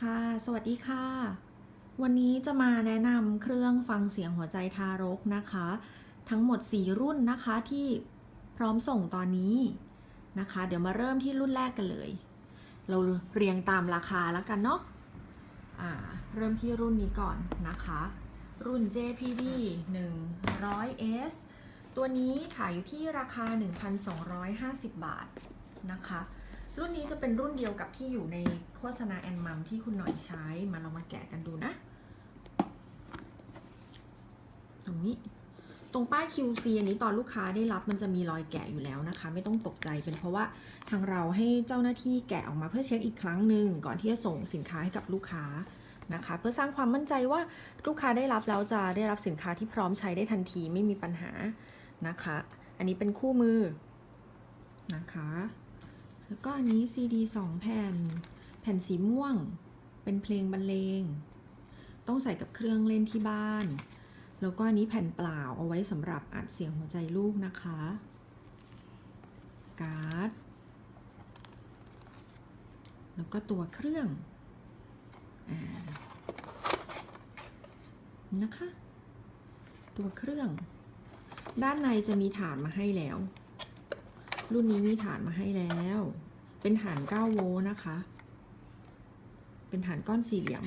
ค่ะสวัสดีค่ะวันนี้จะมาแนะนำเครื่องฟังเสียงหัวใจทารกนะคะทั้งหมด4รุ่นนะคะที่พร้อมส่งตอนนี้นะคะเดี๋ยวมาเริ่มที่รุ่นแรกกันเลยเราเรียงตามราคาแล้วกันเนาะเริ่มที่รุ่นนี้ก่อนนะคะรุ่น JPD 100S ตัวนี้ขายอยู่ที่ราคา 1,250 บาทนะคะรุ่นนี้จะเป็นรุ่นเดียวกับที่อยู่ในโฆษณาแอนมัมที่คุณหน่อยใช้มาลองมาแกะกันดูนะตรงนี้ตรงป้าย QC อันนี้ตอนลูกค้าได้รับมันจะมีรอยแกะอยู่แล้วนะคะไม่ต้องตกใจเป็นเพราะว่าทางเราให้เจ้าหน้าที่แกะออกมาเพื่อเช็คอีกครั้งหนึ่งก่อนที่จะส่งสินค้าให้กับลูกค้านะคะเพื่อสร้างความมั่นใจว่าลูกค้าได้รับแล้วจะได้รับสินค้าที่พร้อมใช้ได้ทันทีไม่มีปัญหานะคะอันนี้เป็นคู่มือนะคะแล้วก็อันนี้ CD 2 แผ่นสีม่วงเป็นเพลงบรรเลงต้องใส่กับเครื่องเล่นที่บ้านแล้วก็อันนี้แผ่นเปล่าเอาไว้สำหรับอัดเสียงหัวใจลูกนะคะการ์ดแล้วก็ตัวเครื่องนะคะตัวเครื่องด้านในจะมีฐานมาให้แล้วรุ่นนี้มีฐานมาให้แล้วเป็นฐาน9โวลต์นะคะเป็นฐานก้อนสี่เหลี่ยม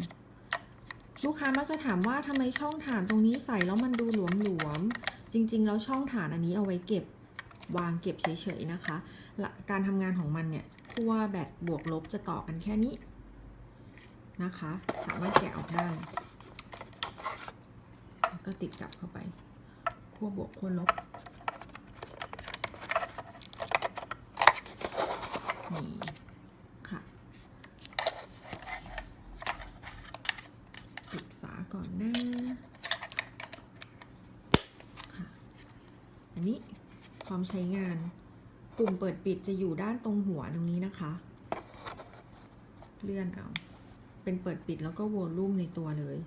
ลูกค้ามักจะถามว่าทำไมช่องฐานตรงนี้ใส่แล้วมันดูหลวมๆจริงๆแล้วช่องฐานอันนี้เอาไว้เก็บวางเก็บเฉยๆนะคะการทำงานของมันเนี่ยขั้วแบตบวกลบจะต่อกันแค่นี้นะคะสามารถแกะออกได้แล้วก็ติดกลับเข้าไปขั้วบวกขั้วลบนี่ค่ะปิดฝาก่อนนะค่ะอันนี้พร้อมใช้งานปุ่มเปิดปิดจะอยู่ด้านตรงหัวตรงนี้นะคะเลื่อนเอาเป็นเปิดปิดแล้วก็โวลูมในตัวเลย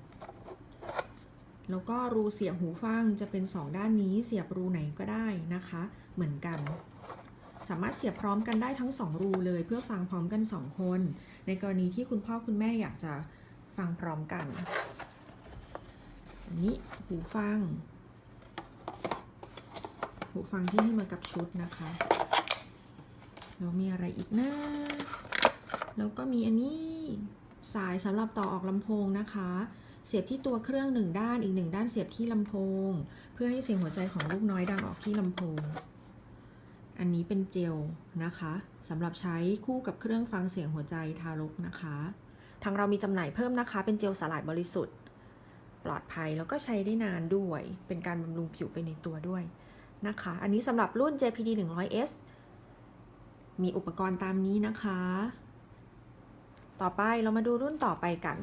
แล้วก็รูเสียบหูฟังจะเป็น2ด้านนี้เสียบรูไหนก็ได้นะคะเหมือนกันสามารถเสียบพร้อมกันได้ทั้ง2รูเลยเพื่อฟังพร้อมกัน2คนในกรณีที่คุณพ่อคุณแม่อยากจะฟังพร้อมกันอันนี้หูฟังที่ให้มากับชุดนะคะแล้วมีอะไรอีกนะแล้วก็มีอันนี้สายสำหรับต่อออกลำโพงนะคะเสียบที่ตัวเครื่อง1ด้านอีก1ด้านเสียบที่ลำโพงเพื่อให้เสียงหัวใจของลูกน้อยดังออกที่ลำโพงอันนี้เป็นเจลนะคะสำหรับใช้คู่กับเครื่องฟังเสียงหัวใจทารกนะคะทางเรามีจำหน่ายเพิ่มนะคะเป็นเจลสลายบริสุทธิ์ปลอดภัยแล้วก็ใช้ได้นานด้วยเป็นการบำรุงผิวไปในตัวด้วยนะคะอันนี้สำหรับรุ่น JPD 100S มีอุปกรณ์ตามนี้นะคะต่อไปเรามาดูรุ่นต่อไปกัน